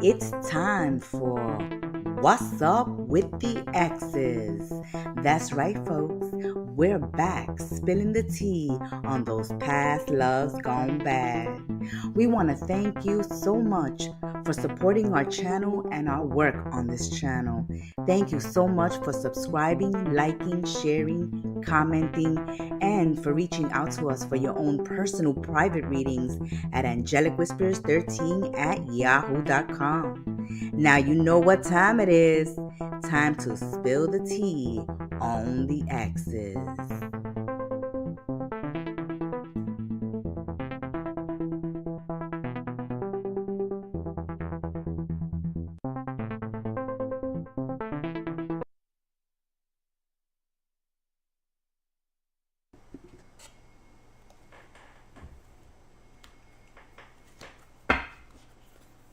It's time for What's Up with the Exes. That's right, folks. We're back spilling the tea on those past loves gone bad. We want to thank you so much for supporting our channel and our work on this channel. Thank you so much for subscribing, liking, sharing, commenting, and for reaching out to us for your own personal private readings at angelicwhispers13@yahoo.com. Now you know what time it is. Time to spill the tea on the exes.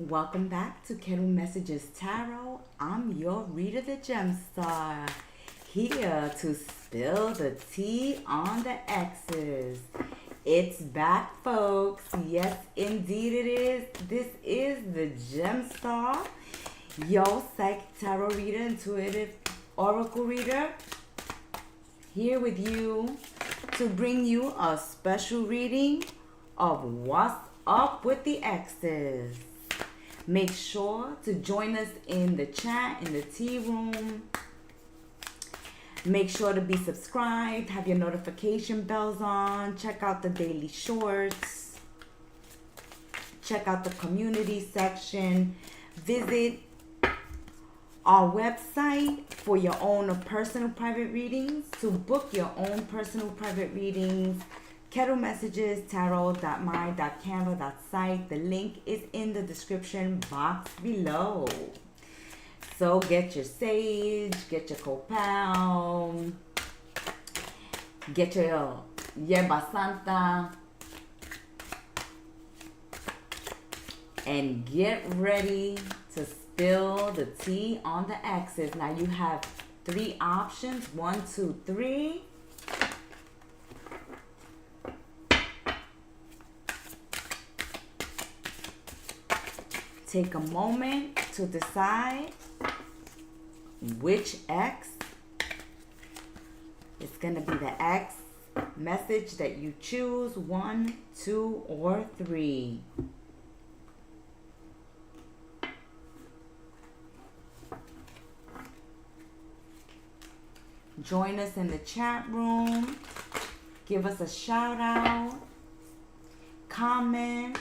Welcome back to Kettle Messages Tarot. I'm your reader, the Gemstar, here to spill the tea on the exes. It's back, folks. Yes, indeed it is. This is the Gemstar, your psychic tarot reader, intuitive oracle reader, here with you to bring you a special reading of What's Up with the Exes. Make sure to join us in the chat, in the tea room. Make sure to be subscribed, have your notification bells on, check out the daily shorts, check out the community section, visit our website for your own personal private readings. To book your own personal private readings, Kettle Messages, tarot.my.canva.site. The link is in the description box below. So get your sage, get your copal, get your yerba santa, and get ready to spill the tea on the exes. Now you have 3 options. 1, 2, 3. Take a moment to decide which X is going to be the X message that you choose. 1, 2, or 3. Join us in the chat room. Give us a shout out. Comment.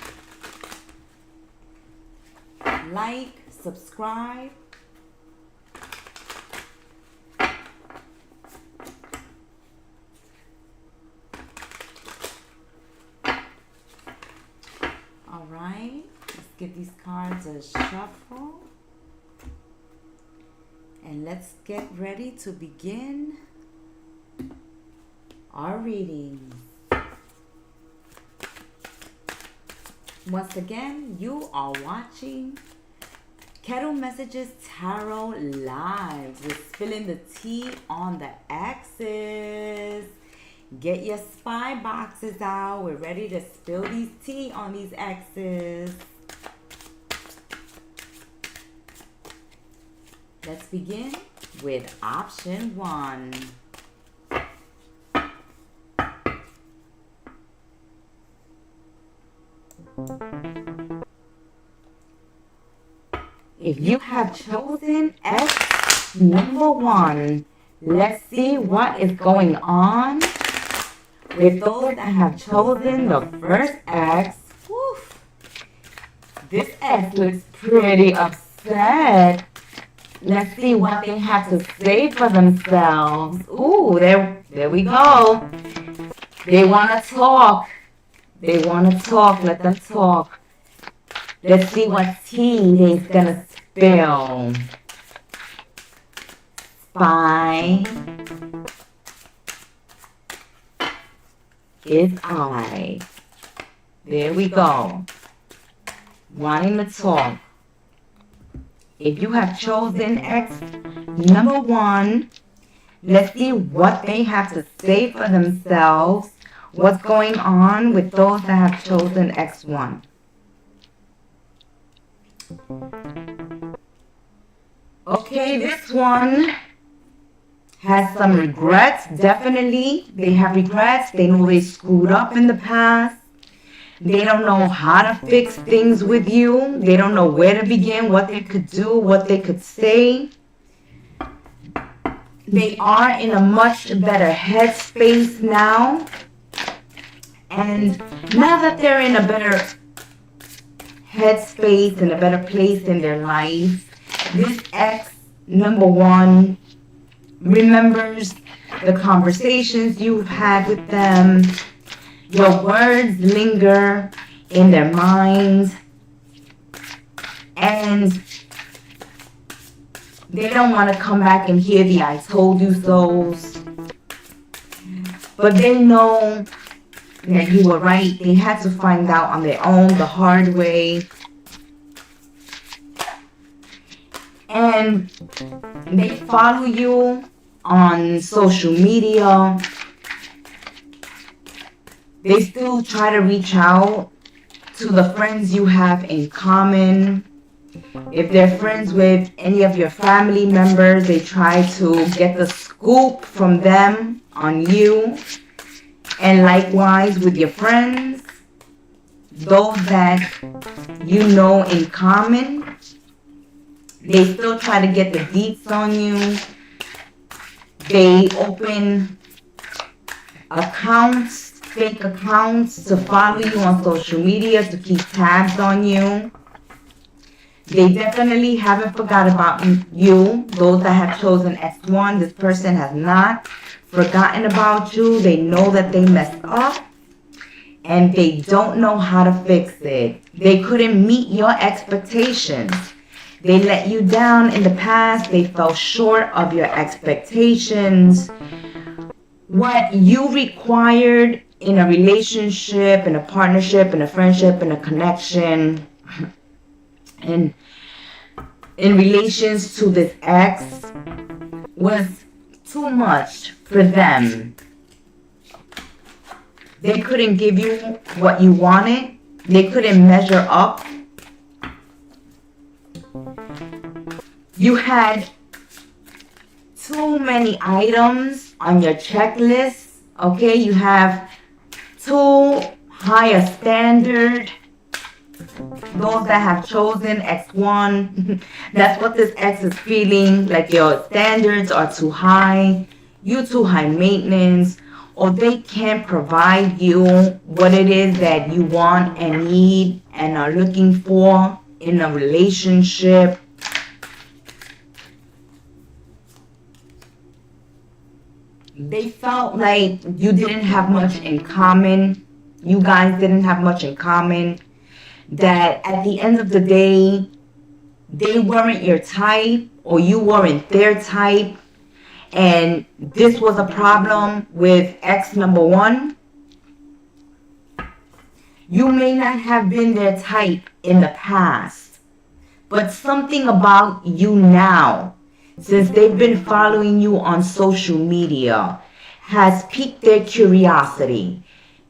Like, subscribe. All right, let's give these cards a shuffle. And let's get ready to begin our readings. Once again, you are watching Kettle Messages Tarot Live. We're spilling the tea on the exes. Get your spy boxes out. We're ready to spill these tea on these exes. Let's begin with option 1. If you have chosen X number 1, let's see what is going on with those that have chosen the first X. Whew. This X looks pretty upset. Let's see what they have to say for themselves. Ooh, there we go. They want to talk. They want to talk. Let them talk. Let's see what tea they're going to spill. Spy is I. There we go. Wanting to talk. If you have chosen X number 1, let's see what they have to say for themselves. What's going on with those that have chosen X1? Okay, this one has some regrets, definitely. They have regrets. They know they screwed up in the past. They don't know how to fix things with you. They don't know where to begin, what they could do, what they could say. They are in a much better headspace now. And now that they're in a better headspace, in a better place in their life, this ex, number one, remembers the conversations you've had with them. Your words linger in their minds. And they don't want to come back and hear the I told you so's. But they know that you were right. They had to find out on their own, the hard way. And they follow you on social media. They still try to reach out to the friends you have in common. If they're friends with any of your family members, they try to get the scoop from them on you. And likewise with your friends, those that you know in common, they still try to get the deets on you. They open accounts, fake accounts, to follow you on social media, to keep tabs on you. They definitely haven't forgot about you. Those that have chosen X1, this person has not forgotten about you. They know that they messed up and they don't know how to fix it. They couldn't meet your expectations. They let you down in the past. They fell short of your expectations. What you required in a relationship, in a partnership, in a friendship, in a connection, and in relations to this ex was too much for them. They couldn't give you what you wanted. They couldn't measure up. You had too many items on your checklist. Okay, you have too high a standard. Those that have chosen X1, that's what this X is feeling, like your standards are too high, you too high maintenance, or they can't provide you what it is that you want and need and are looking for in a relationship. They felt like you didn't have much in common. You guys didn't have much in common. That at the end of the day, they weren't your type or you weren't their type. And this was a problem with ex number one. You may not have been their type in the past, but something about you now, since they've been following you on social media, has piqued their curiosity.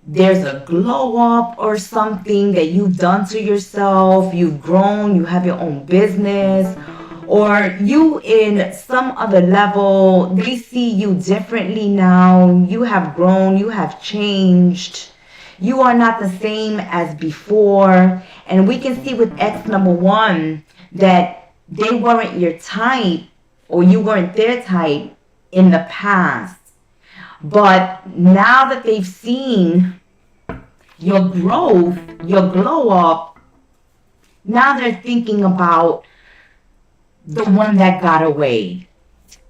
There's a glow up or something that you've done to yourself. You've grown, you have your own business, or you in some other level. They see you differently now. You have grown, you have changed. You are not the same as before. And we can see with ex number one that they weren't your type or you weren't their type in the past. But now that they've seen your growth, your glow up, now they're thinking about the one that got away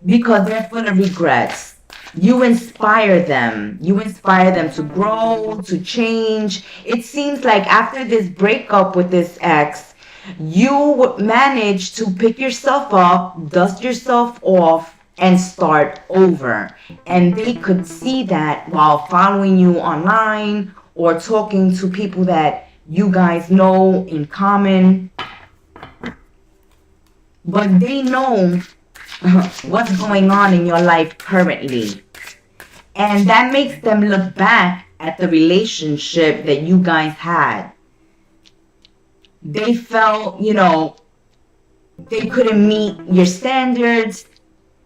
because they're full of regrets. You inspire them. You inspire them to grow, to change. It seems like after this breakup with this ex, you managed to pick yourself up, dust yourself off, and start over. And they could see that while following you online or talking to people that you guys know in common. But they know what's going on in your life currently. And that makes them look back at the relationship that you guys had. They felt, They couldn't meet your standards.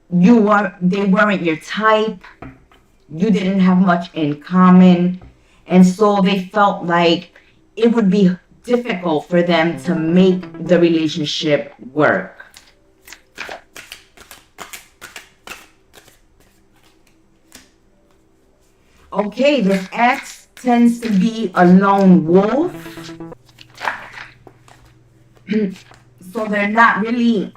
They weren't your type. You didn't have much in common. And so they felt like it would be difficult for them to make the relationship work. Okay, this ex tends to be a lone wolf. So they're not really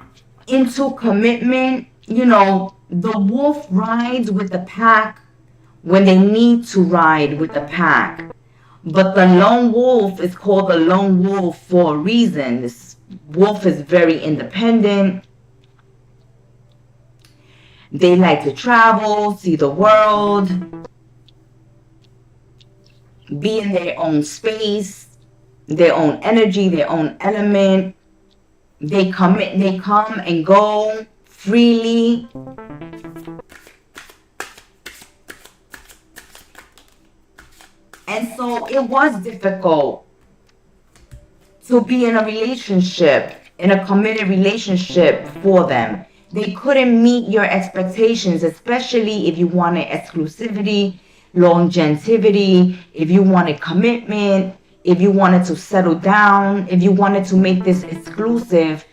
into commitment. You know, the wolf rides with the pack when they need to ride with the pack. But the lone wolf is called the lone wolf for a reason. This wolf is very independent. They like to travel, see the world, be in their own space, their own energy, their own element. They come and go freely. And so it was difficult to be in a relationship, in a committed relationship for them. They couldn't meet your expectations, especially if you wanted exclusivity, longevity, if you wanted commitment, if you wanted to settle down, if you wanted to make this exclusive.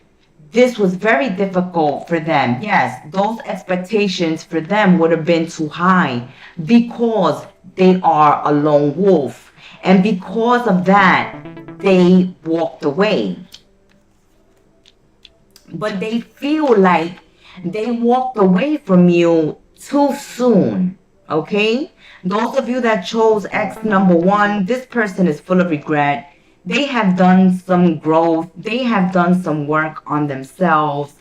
This was very difficult for them. Yes, those expectations for them would have been too high because they are a lone wolf. And because of that, they walked away. But they feel like they walked away from you too soon. Okay? Those of you that chose X number 1, this person is full of regret. They have done some growth. They have done some work on themselves.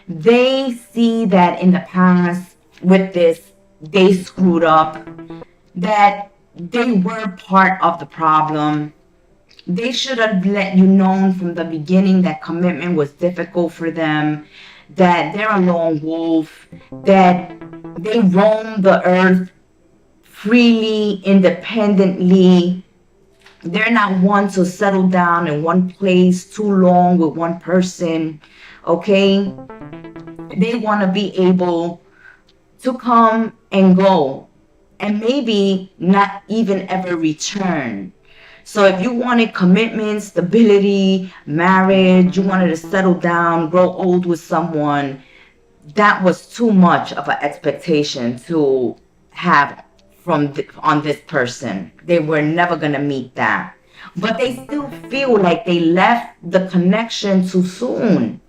They see that in the past with this, they screwed up, that they were part of the problem. They should have let you know from the beginning that commitment was difficult for them, that they're a lone wolf, that they roam the earth freely, independently. They're not one to settle down in one place too long with one person, okay? They want to be able to come and go and maybe not even ever return. So if you wanted commitment, stability, marriage, you wanted to settle down, grow old with someone, that was too much of an expectation to have on this person. They were never going to meet that. But they still feel like they left the connection too soon.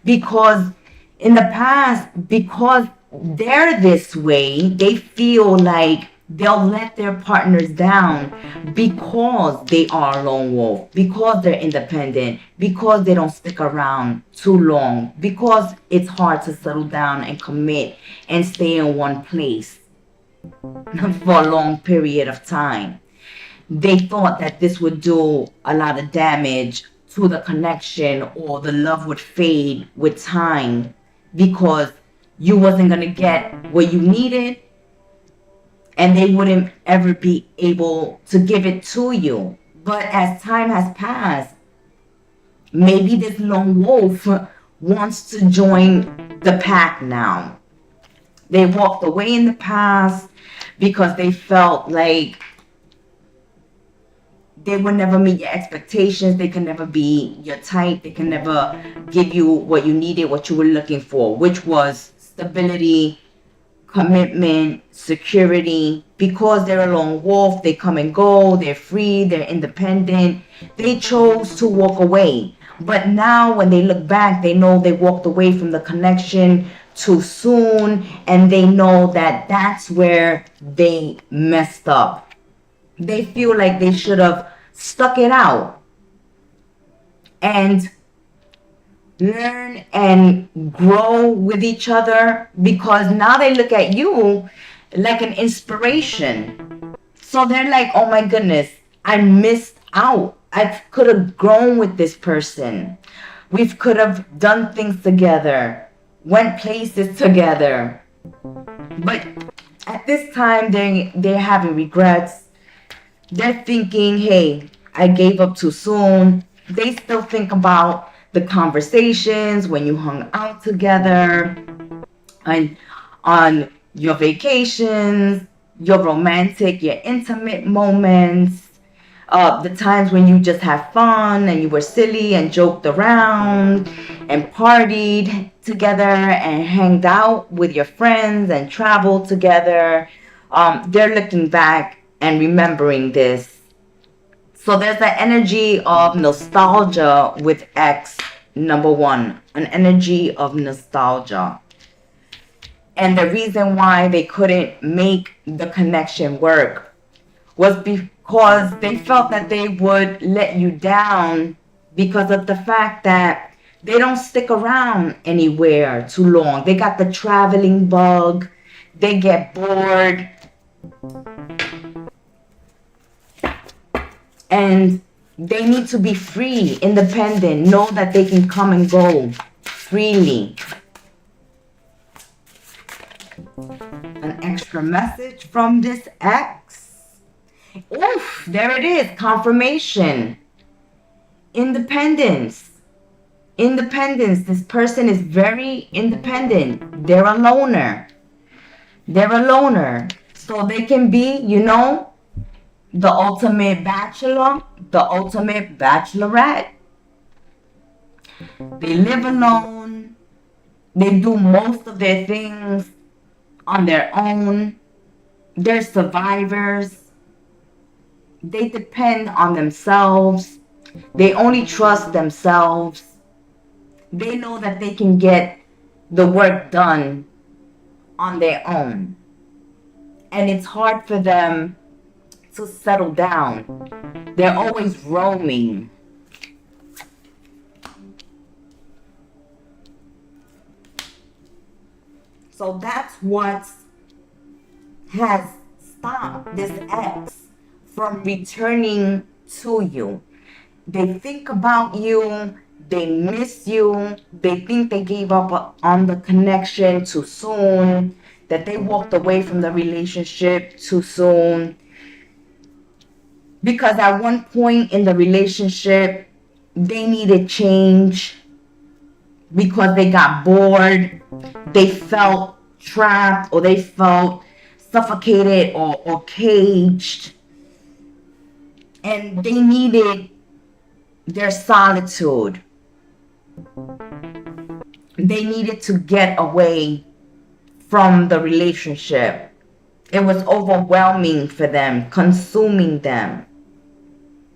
Because in the past, because they're this way, they feel like they'll let their partners down because they are a lone wolf, because they're independent, because they don't stick around too long, because it's hard to settle down and commit and stay in one place for a long period of time. They thought that this would do a lot of damage to the connection, or the love would fade with time because you wasn't going to get what you needed, and they wouldn't ever be able to give it to you. But as time has passed, maybe this lone wolf wants to join the pack now. They walked away in the past because they felt like they would never meet your expectations. They can never be your type. They can never give you what you needed, what you were looking for, which was stability, commitment, security. Because they're a lone wolf, they come and go, they're free, they're independent. They chose to walk away. But now when they look back, they know they walked away from the connection too soon, and they know that that's where they messed up. They feel like they should have stuck it out and learn and grow with each other, because now they look at you like an inspiration. So they're like, oh my goodness, I missed out. I could have grown with this person. We could have done things together, went places together. But at this time, they're having regrets. They're thinking, hey, I gave up too soon. They still think about the conversations when you hung out together, and on your vacations, your romantic, your intimate moments, the times when you just had fun and you were silly and joked around and partied together and hanged out with your friends and traveled together. They're looking back and remembering this. So there's the energy of nostalgia with X number 1, an energy of nostalgia. And the reason why they couldn't make the connection work was because they felt that they would let you down because of the fact that they don't stick around anywhere too long. They got the traveling bug. They get bored. And they need to be free, independent, know that they can come and go freely. An extra message from this X. Oof, there it is, confirmation. Independence. Independence. This person is very independent. They're a loner. They're a loner. So they can be, you know, the ultimate bachelor, the ultimate bachelorette. They live alone. They do most of their things on their own. They're survivors. They depend on themselves. They only trust themselves. They know that they can get the work done on their own. And it's hard for them to settle down. They're always roaming. So that's what has stopped this X from returning to you. They think about you. They miss you. They think they gave up on the connection too soon, that they walked away from the relationship too soon. Because at one point in the relationship, they needed change because they got bored. They felt trapped, or they felt suffocated or caged. And they needed their solitude. They needed to get away from the relationship. It was overwhelming for them, consuming them.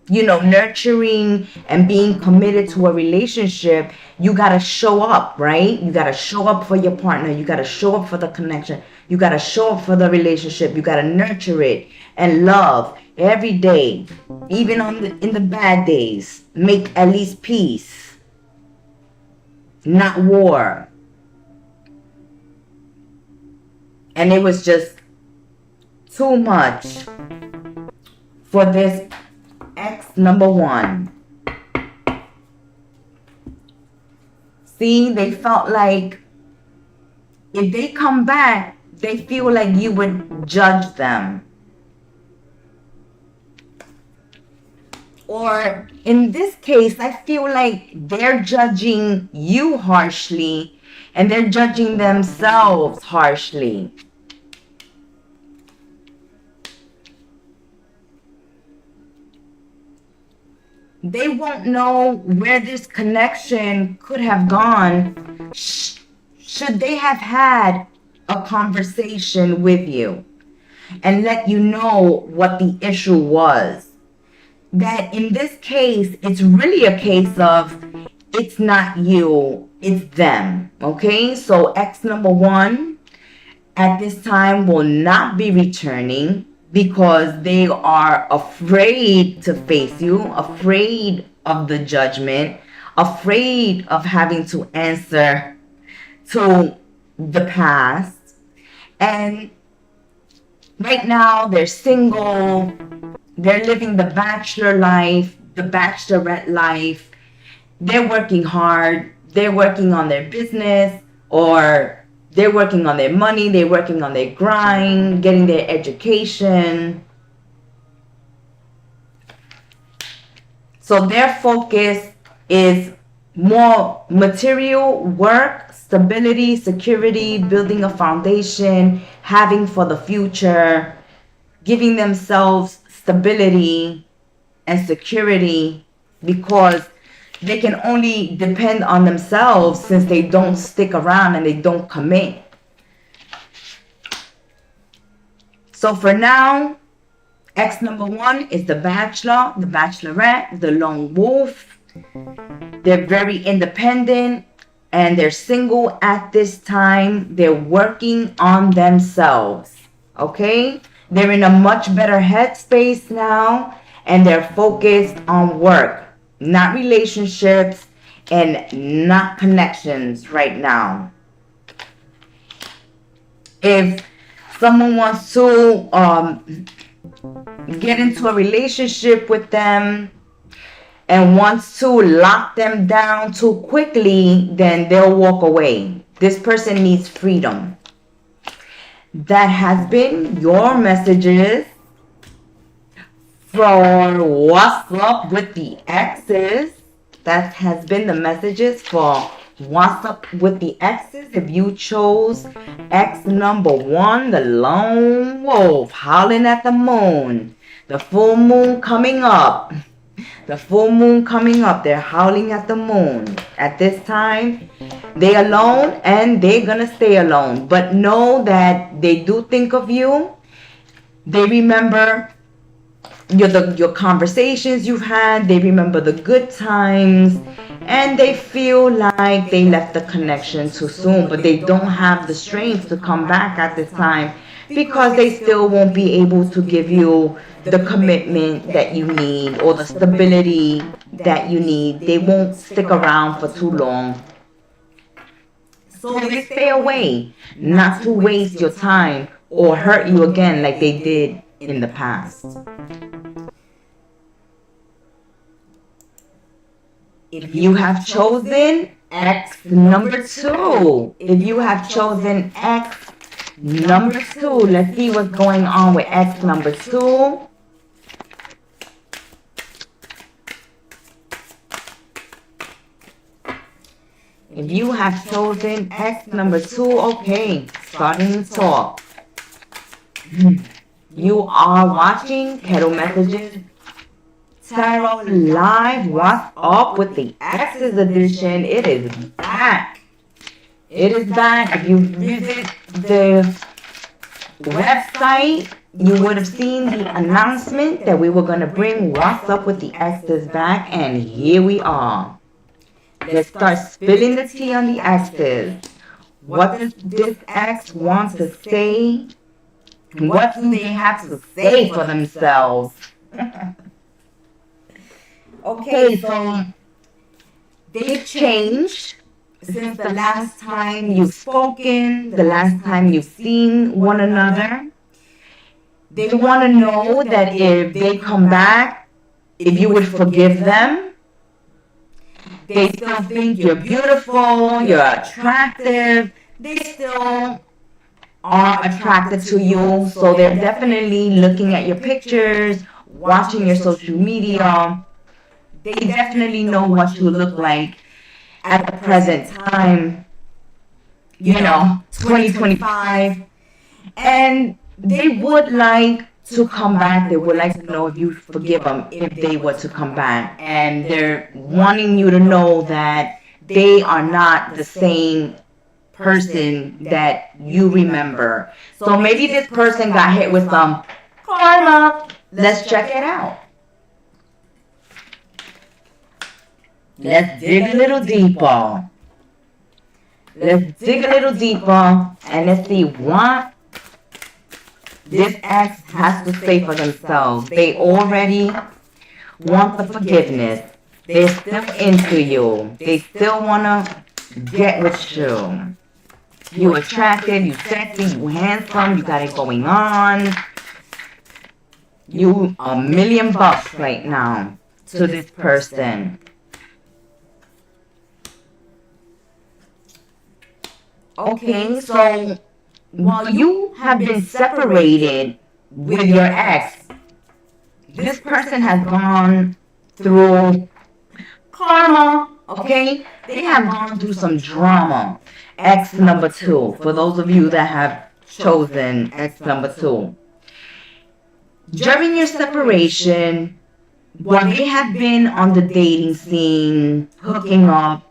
You know, nurturing and being committed to a relationship, you got to show up, right? You got to show up for your partner. You got to show up for the connection. You got to show up for the relationship. You got to nurture it and love every day, even in the bad days. Make at least peace, not war. And it was just too much for this X number 1. See, they felt like if they come back, they feel like you would judge them. Or in this case, I feel like they're judging you harshly and they're judging themselves harshly. They won't know where this connection could have gone should they have had a conversation with you and let you know what the issue was. That in this case, it's really a case of it's not you, it's them. Okay, so X number 1 at this time will not be returning because they are afraid to face you, afraid of the judgment, afraid of having to answer to the past. And right now they're single, they're living the bachelor life, the bachelorette life. They're working hard, they're working on their business, or they're working on their money, they're working on their grind, getting their education. So their focus is more material work, stability, security, building a foundation, having for the future, giving themselves stability and security, because they can only depend on themselves since they don't stick around and they don't commit. So for now, X number 1 is the bachelor, the bachelorette, the lone wolf. They're very independent and they're single at this time. They're working on themselves. Okay? They're in a much better headspace now and they're focused on work, not relationships and not connections right now. If someone wants to get into a relationship with them and wants to lock them down too quickly, then they'll walk away. This person needs freedom. That has been your messages for What's Up with the Exes. That has been the messages for What's Up with the Exes. If you chose X number 1, the lone wolf, howling at the moon, the full moon coming up. The full moon coming up. They're howling at the moon. At this time, they're alone and they're gonna stay alone. But know that they do think of you. They remember your conversations you've had. They remember the good times. And they feel like they left the connection too soon. But they don't have the strength to come back at this time because they still won't be able to give you the commitment that you need or the stability that you need. They won't stick around for too long. So they stay away, not to waste your time or hurt you again like they did in the past. If you have chosen X number 2, if you have chosen X number 2, let's see what's going on with X number 2. If you have chosen X number 2, okay, starting to talk. You are watching Kettle Messages Tarot Live. What's Up with the Exes edition? It is back. It is back. If you visit the website, you would have seen the announcement that we were going to bring What's Up with the Exes back, and here we are. Let's start spilling the tea on the X's. What does this X want to say? What do they have to say for themselves? Okay, so they've changed since the last time you've spoken, the last time you've seen one another. They want to know that if they come back, if you would forgive them. They still think you're beautiful, you're attractive. They still are attracted to you. So they're definitely looking at your pictures, watching your social media. They definitely know what you look like at the present time, 2025. And they would like to come back. They would like to know if you forgive them if they were to come back. And they're wanting you to know that they are not the same person that you remember. So maybe this person got hit with some karma. Let's check it out. Let's dig a little deeper. Let's dig a little deeper and let's see what this ex has to say for themselves. They already want the forgiveness. They're still into you. They still want to get with you. You're attractive, you're sexy, you're handsome, you got it going on. You $1,000,000 right now to this person. Okay, so while you have been separated with your ex, this person has gone through karma, Okay? They have gone through some drama. X number 2. For those of you that have chosen X number 2. During your separation, while they have been on the dating scene, hooking up,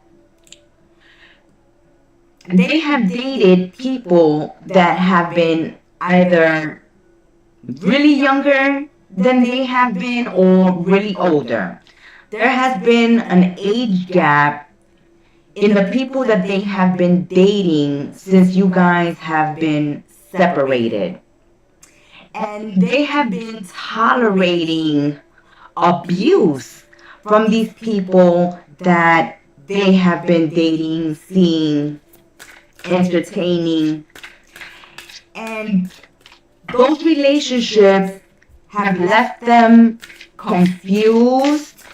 they have dated people that have been either really younger than they have been or really older. There has been an age gap in the people that they have been dating since you guys have been separated. And they have been tolerating abuse from these people that they have been dating, seeing, entertaining. And those relationships have left them confused,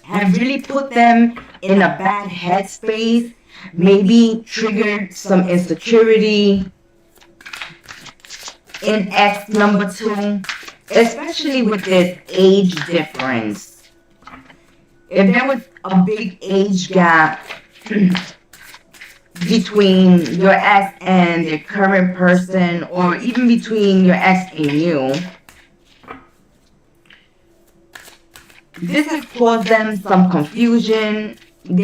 have really put them in a bad headspace, maybe triggered some insecurity in X number 2, especially with this age difference. If there was a big age gap between your ex and the current person, or even between your ex and you, this has caused them some confusion. They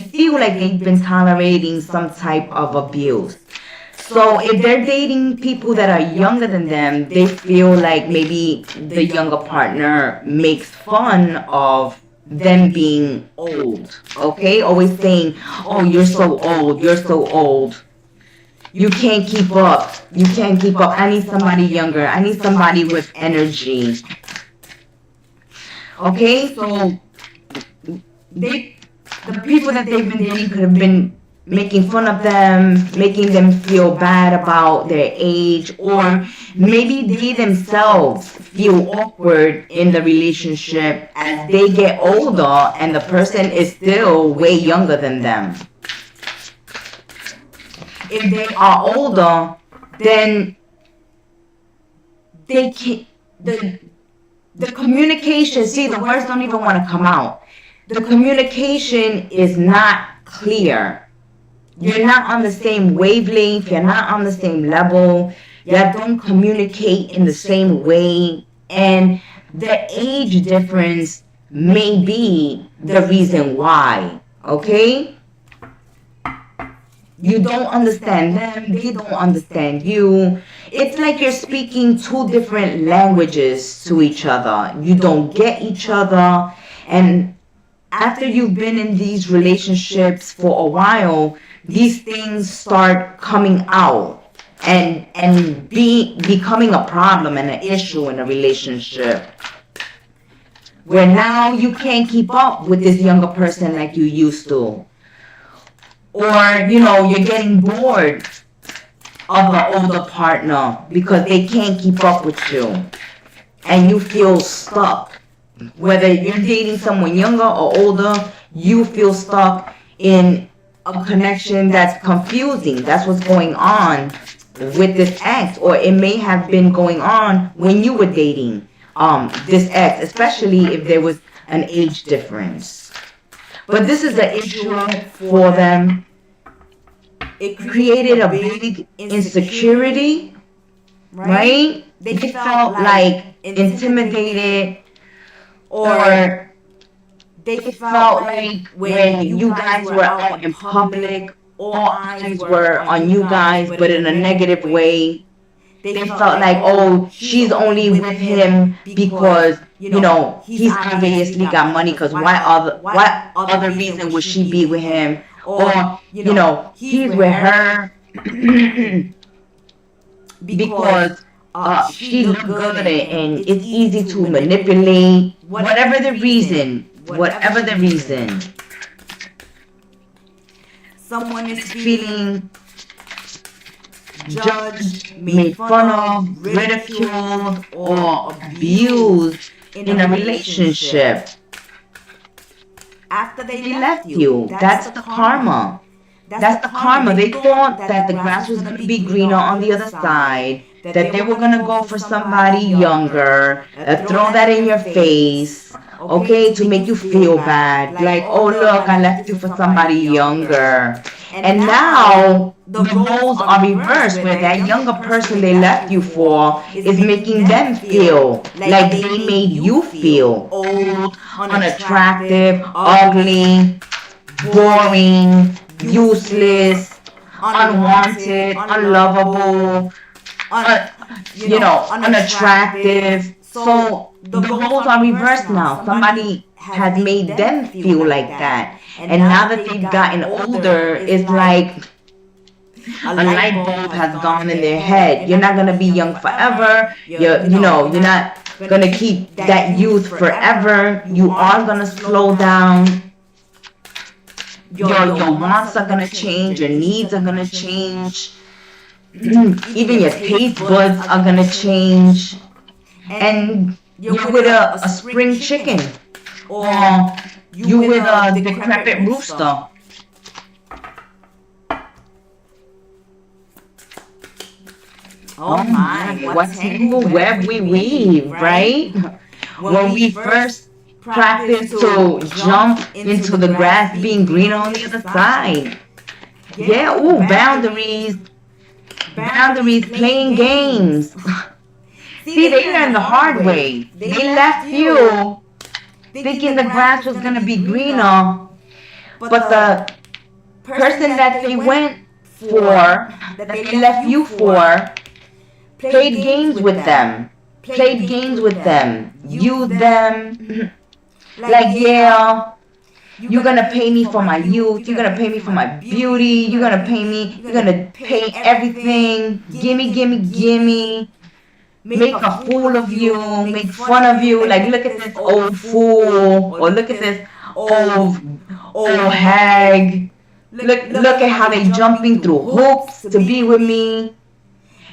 feel like they've been tolerating some type of abuse. So if they're dating people that are younger than them, they feel like maybe the younger partner makes fun of them being old. Okay? Always saying, oh, you're so old, you're so old. You can't keep up. You can't keep up. I need somebody younger. I need somebody with energy. Okay? So the people that they've been dating could have been making fun of them, making them feel bad about their age, or maybe they themselves feel awkward in the relationship as they get older and the person is still way younger than them. If they are older, then they can't, the communication, see, the words don't even want to come out. The communication is not clear. You're not on the same wavelength. You're not on the same level. You don't communicate in the same way. And the age difference may be the reason why. Okay? You don't understand them. They don't understand you. It's like you're speaking two different languages to each other. You don't get each other. And after you've been in these relationships for a while, these things start coming out and becoming a problem and an issue in a relationship. Where now you can't keep up with this younger person like you used to. Or, you're getting bored of the older partner because they can't keep up with you. And you feel stuck. Whether you're dating someone younger or older, you feel stuck in a connection that's confusing. That's what's going on with this ex, or it may have been going on when you were dating this ex, especially if there was an age difference. But this is an issue for them. It created a big insecurity, right? They felt like intimidated, or they felt like when you guys were out in public, all eyes were on you guys, but in a negative way. They felt like, oh, she's only with him because, he's obviously got money, because what other reason would she be with him? Or, he's with her because she looks good and it's easy to manipulate. Whatever the reason. Someone is feeling judged, made fun of, ridiculed, or abused in a relationship. After they left you, that's the karma. That's the karma. They thought that the grass was going to be greener on the other side, that they were going to go for somebody younger, throw that in your face, okay, to make you feel bad. Like, oh, look, I left you for somebody younger. And now the roles are reversed, where that younger person they left you for is making them feel like they made you feel old, unattractive, ugly, boring, useless, unwanted, unlovable, unattractive. So the roles are reversed now. Somebody has made them feel like that. And now that they've gotten older, it's like a light bulb has gone in their head. You're not gonna be young forever. You're not gonna keep that youth forever. You are gonna slow down. Your wants are gonna change. Your needs are gonna change. Even your taste buds are gonna change. And you're with a spring chicken, or you with a decrepit rooster. Oh my, what tangle web we weave, right? When we first practice to jump into the grass being green on the other side. Yeah, ooh, boundaries, playing games. See, they learned the hard way. They left you thinking the grass was going to be greener, but the person that they went for, that they left you for, played games with them, used them, like, yeah, you're going to pay me for my youth, you're going to pay me for my beauty, you're going to pay everything, gimme. Make a fool of you, make fun of you, like, look at this old fool, or look at this old hag, look at how they jumping through hoops to be with me.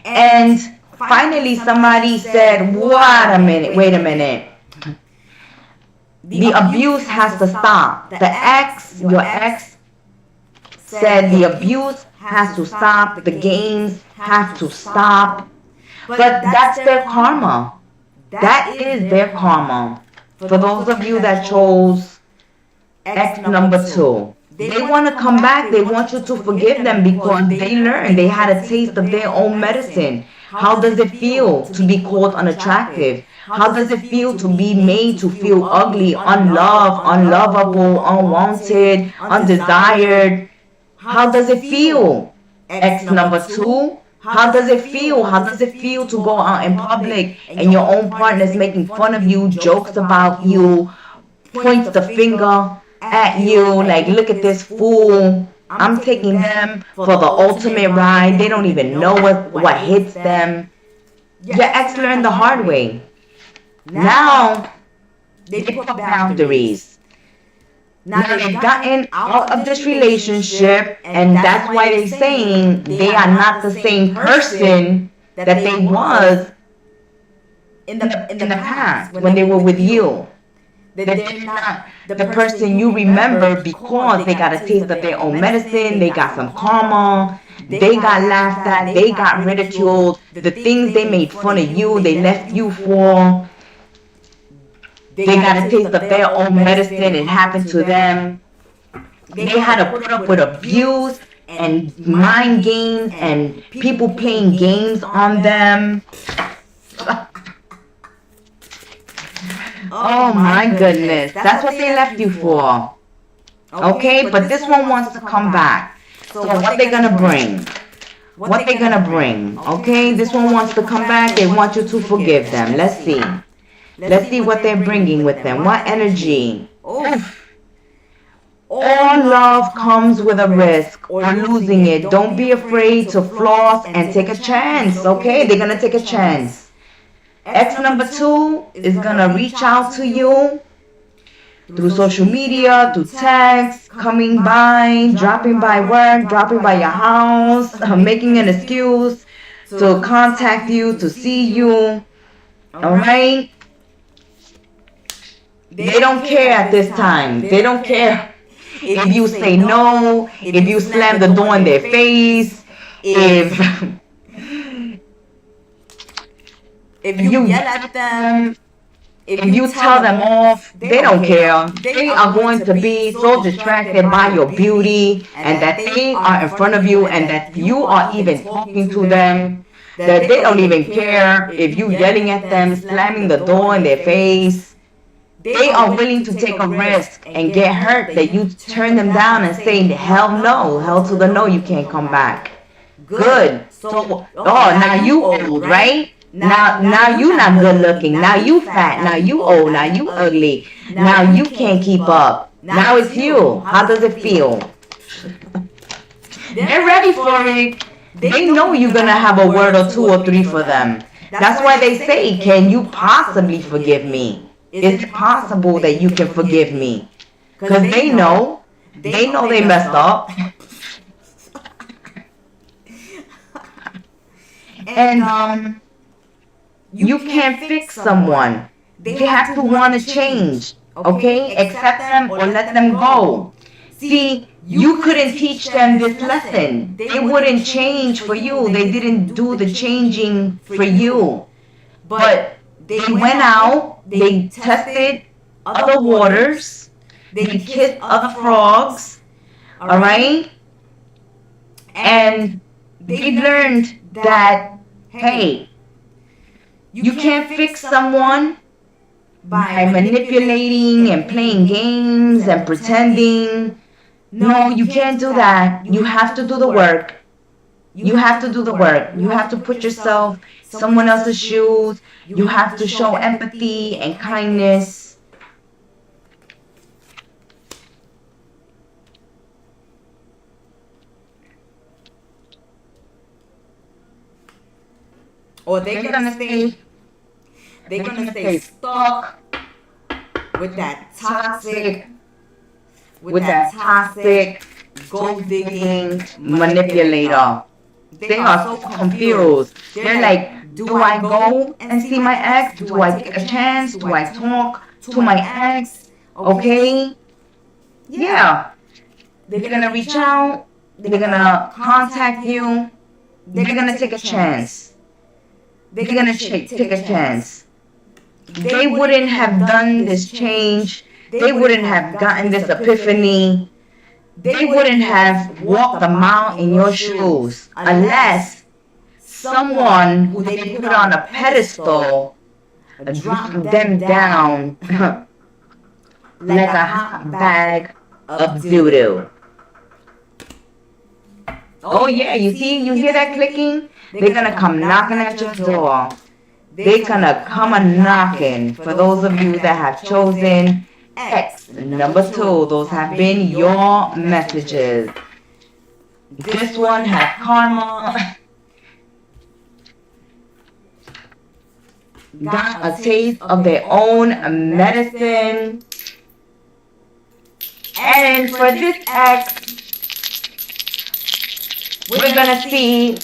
And finally somebody said, wait a minute, the abuse has to stop. Your ex said the abuse has to stop, the games have to stop. But that's their karma. That is their karma. For those of you that chose X number 2, they want to come back. They want you to forgive them because they learned. They had a taste of their own medicine. How does it feel to be called unattractive? How does it feel to be made to feel ugly, unloved, unlovable, unwanted, undesired? How does it feel? X number 2. How does it feel? How does it feel to go out in public and your own partner's making fun of you, jokes about you, points the finger at you, like, look at this fool. I'm taking them for the ultimate ride. They don't even know what hits them. Your ex learned the hard way. Now, they put boundaries. Now they've gotten out of this relationship, and that's why they're saying they are not the same person that they was in the past when they were with you. That they're not the person you remember because they got a taste of their own medicine, they got some karma, they got laughed at, they got ridiculed, the things they made fun of you, they left you for. They got a taste of their own medicine. It happened to them. They had to put up with abuse and mind games and people playing games on them. Oh my goodness. That's what they left you for. Okay, but this one wants to come back. So what they gonna bring? Okay, this one wants to come back. They want you to forgive them. Let's see. Let's see what they're bringing with them. What energy? Oof. All love comes with a risk or losing it. Don't be afraid to floss and take a chance. Okay, they're going to take a chance. X number 2 is going to reach out to you through social media, through text, coming by, dropping by work, dropping by your house, making an excuse to contact you, to see you. All right? They don't care at this time. They don't care if you say no, if you slam the door in their face, if you yell at them, If you tell them off, they don't care. They are going to be so distracted by your beauty and that they are in front of you and that you are even talking to them, that they don't even care if you yelling at them, slamming the door in their face. They are willing to take a risk and get hurt that you turn them down and say, hell no, hell to the no, you can't come back. Good. So, now you old, right? Now you not good looking. Now you fat. Now you old. Now you ugly. Now you can't keep up. Now it's you. How does it feel? They're ready for it. They know you're going to have a word or two or three for them. That's why they say, can you possibly forgive me? Is it possible that you can forgive me? Because they know they messed up. And you can't fix someone. They have to want to change. Okay? Accept them or let them go. See, you couldn't teach them this lesson. They wouldn't change for you. They didn't do the changing for you. But they went out, they tested other waters, they kissed other frogs, alright? And they learned that, hey, you can't fix someone by manipulating and playing games and pretending. No, you can't do that. You have to do the work. You have to do the work. You have to put yourself in someone else's shoes. You have to show empathy and kindness. Or they're gonna stay stuck with that toxic gold digging manipulator. They are so confused. They're like, do I go and see my ex? Do I take a chance? Do I talk to my ex? Okay? Yeah. They're gonna reach out. They're gonna contact you. They're gonna take a chance. They're gonna take a chance. They wouldn't have done this change. They wouldn't have gotten this epiphany. They wouldn't have walked a mile in your shoes unless someone who they put on a pedestal dropped them down like a hot bag of doo-doo. Oh yeah, you hear that clicking? They're gonna come knocking at your door. They're gonna come a-knocking. For those of you that have chosen X, number 2, those have been your messages. This one has karma. Got a taste of their own medicine. And for this X, we're gonna see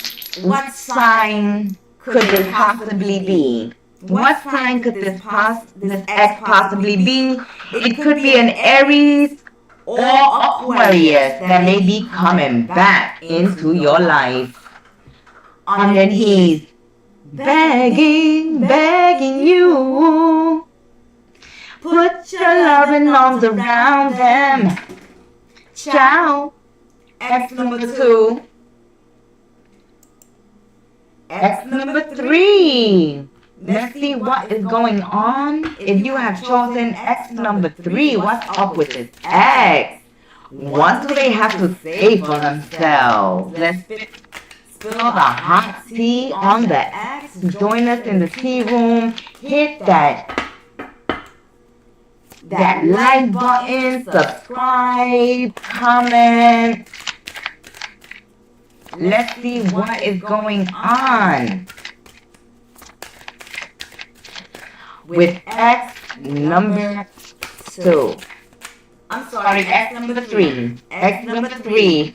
what sign could this possibly be. What sign could this X possibly be? It could be an Aries or Aquarius that may be coming back into your life. On their knees, begging you. Put your loving arms around them. Ciao. X number 2. X number 3. Let's see what is going on. If you have chosen X number 3, what's up with this X? What do they have to say for themselves? Let's spill the hot tea on the X. Join us in the tea room. Hit that like button, subscribe, comment. Let's see what is going on with X number 2. I'm sorry, X number 3. X number 3.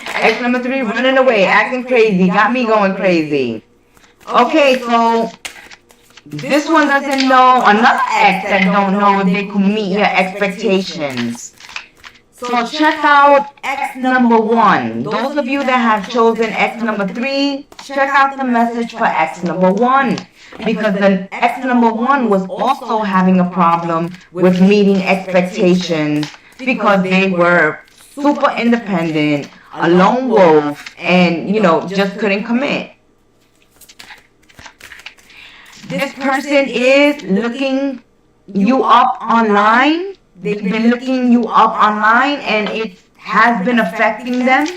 X number 3 running away, acting crazy, got me going crazy. Okay, so this one doesn't know, another X that don't know if they could meet your expectations. So check out X number 1. Those of you that have chosen X number 3, check out the message for X number 1. Because the ex number one was also having a problem with meeting expectations because they were super independent, a lone wolf, and, just couldn't commit. This person is looking you up online. They've been looking you up online, and it has been affecting them.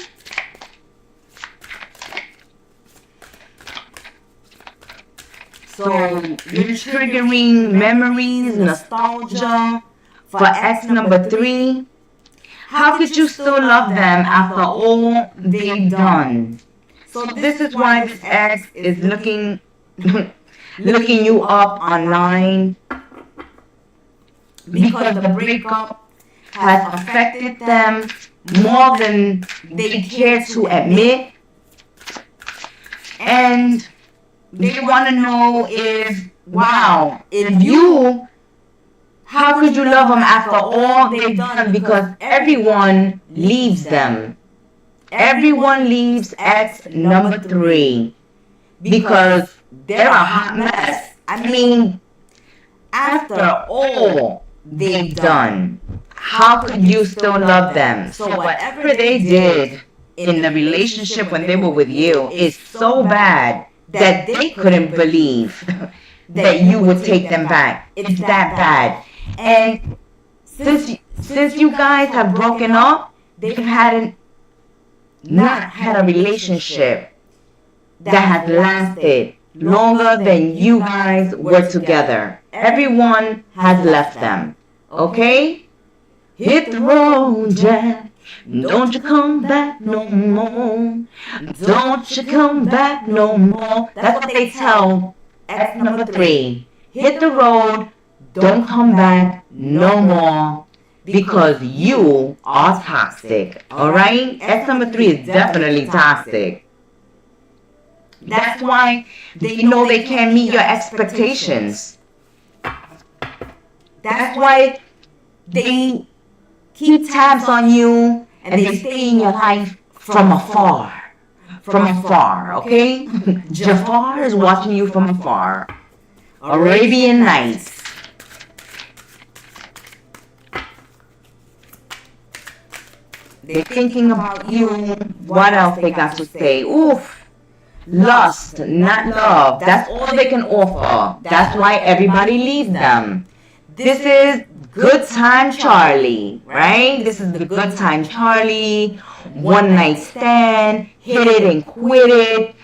So you're triggering memories, nostalgia for ex number 3. How could you still love them after all they've done? So this is why this ex is looking you up online, because the breakup has affected them more than they care to admit. And they want to know if, wow, how could you love them after all they've done? Because everyone leaves them. Everyone leaves ex number 3 because they're a hot mess. I mean, after all they've done, how could you still love them? So whatever they did in the relationship when they were with you is so bad that they couldn't believe that you would take them back. It's that bad. And since you guys have broken up, they've not had a relationship that has lasted longer than you guys were together. Everyone has left them. Okay? Hit the road, Jack. Don't you come back no more. Don't you come back no more. That's what they tell ex number 3. Hit the road. Don't come back no more because you are toxic. Alright? Ex number 3 is definitely toxic. That's why they know they can't meet your expectations. That's why they keep tabs on you and they stay in your life from afar. From afar, okay? Jafar is watching you from afar. Arabian Nights. They're thinking about you. What else they got to say? Oof. Lust, not love. That's all they can offer. That's why everybody leaves them. This is Good Time Charlie, right? This is the Good Time Charlie. One night stand. Hit it and quit it.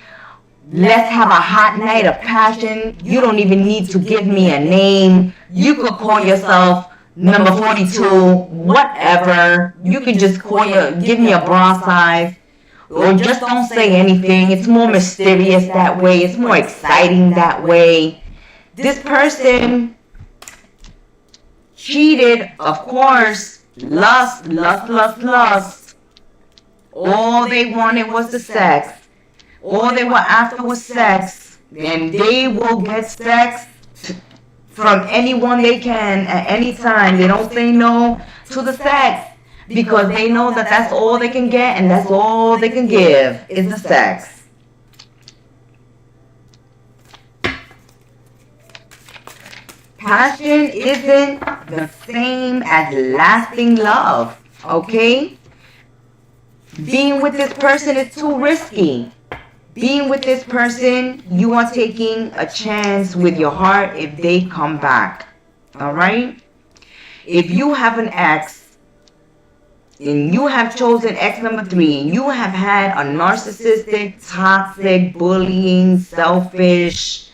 Let's have a hot night of passion. You don't even need to give me a name. You could call yourself number 42, whatever. You could just give me a bra size. Or just don't say anything. It's more mysterious that way. It's more exciting that way. This person cheated, of course. Lust. All they wanted was the sex. All they were after was sex. And they will get sex from anyone they can at any time. They don't say no to the sex. Because they know that that's all they can get and that's all they can give is the sex. Passion isn't the same as lasting love, okay? Being with this person is too risky. Being with this person, you are taking a chance with your heart if they come back, all right? If you have an ex, and you have chosen ex number 3, and you have had a narcissistic, toxic, bullying, selfish,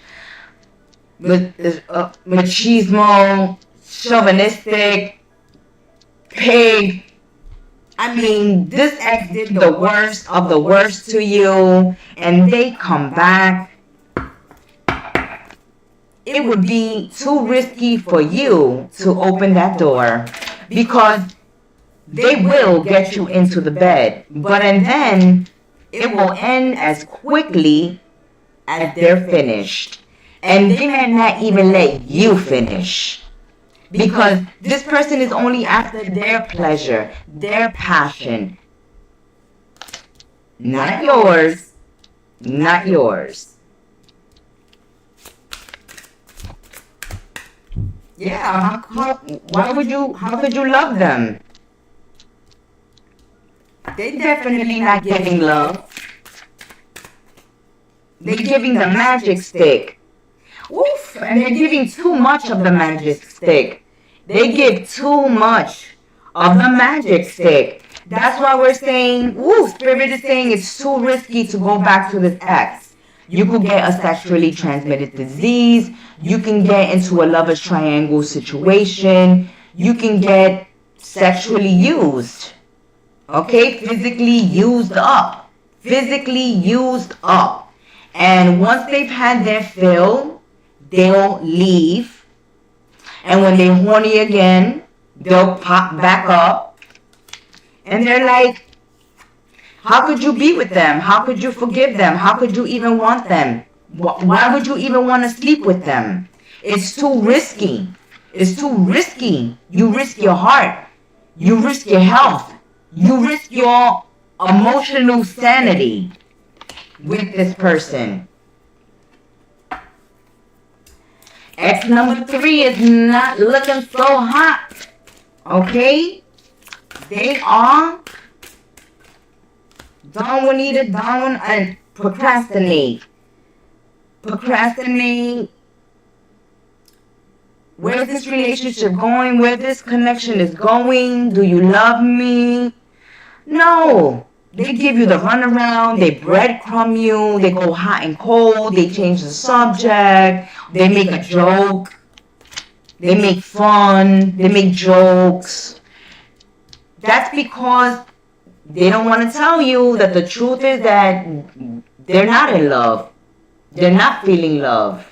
machismo, chauvinistic, pig. I mean, this ex did the worst of the worst to you, and they come back. It would be too risky for you to open that door because they will get you into the bed, and then it will end as quickly as they're finished. And they may not even let you finish. Because this person is only after their pleasure, their passion. Not yours. Not yours. Yeah, how could you love them? They Definitely not giving love. They're giving the magic stick. Oof, and they're giving too much of the magic stick. They give too much of the magic stick. That's why we're saying, ooh, Spirit is saying it's too risky to go back to this ex. You could get a sexually transmitted disease. You can get into a lover's triangle situation. You can get sexually used. Okay, physically used up. Physically used up. And once they've had their fill, they'll leave. And when they're horny again, they'll pop back up. And they're like, how could you be with them? How could you forgive them? How could you even want them? Why would you even want to sleep with them? It's too risky. It's too risky. You risk your heart. You risk your health. You risk your emotional sanity with this person. Ex number 3 is not looking so hot. Okay? They are don't need it down and procrastinate. Procrastinate. Where's this relationship going? Where this connection is going? Do you love me? No. They give you the runaround. They breadcrumb you. They go hot and cold. They change the subject. They make a joke. They make fun. They make jokes. That's because they don't want to tell you that the truth is that they're not in love. They're not feeling love.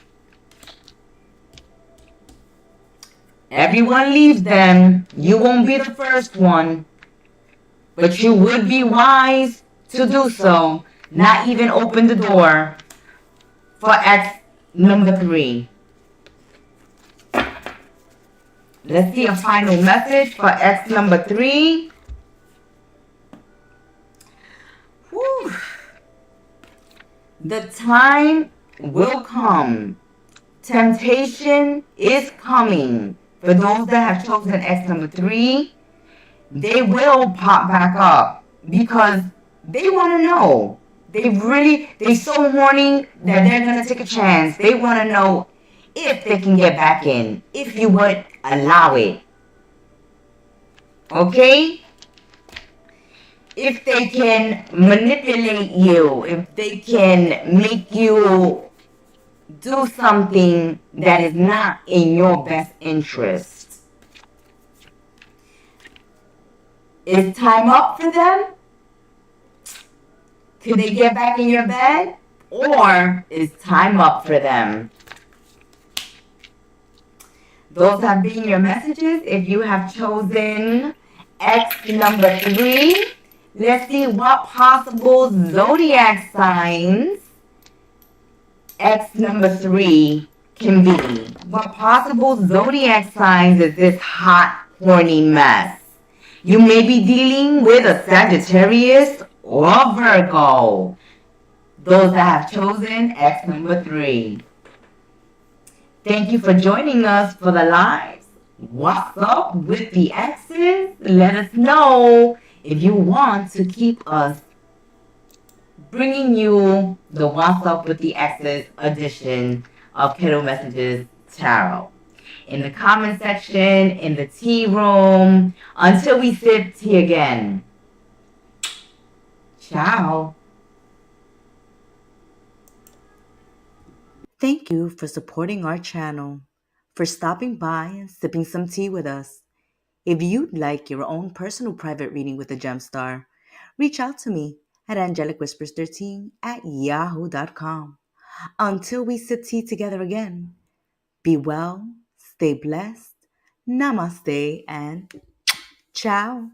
Everyone leaves them. You won't be the first one. But you would be wise to do so. Not even open the door for ex number 3. Let's see a final message for ex number 3. Whew. The time will come. Temptation is coming. For those that have chosen ex number 3, they will pop back up because they want to know. They're so horny that they're going to take a chance. They want to know if they can get back in, if you would allow it. Okay? If they can manipulate you, if they can make you do something that is not in your best interest. Is time up for them? Could they get back in your bed? Or is time up for them? Those have been your messages. If you have chosen X number 3, let's see what possible zodiac signs X number 3 can be. What possible zodiac signs is this hot, horny mess? You may be dealing with a Sagittarius or Virgo. Those that have chosen X number 3. Thank you for joining us for the lives. What's up with the X's? Let us know if you want to keep us bringing you the What's Up with the X's edition of Kettle Messages Tarot. In the comment section, in the tea room, until we sip tea again. Ciao. Thank you for supporting our channel, for stopping by and sipping some tea with us. If you'd like your own personal private reading with the Gemstar, reach out to me at angelicwhispers13@yahoo.com. Until we sip tea together again, be well, stay blessed, namaste, and ciao.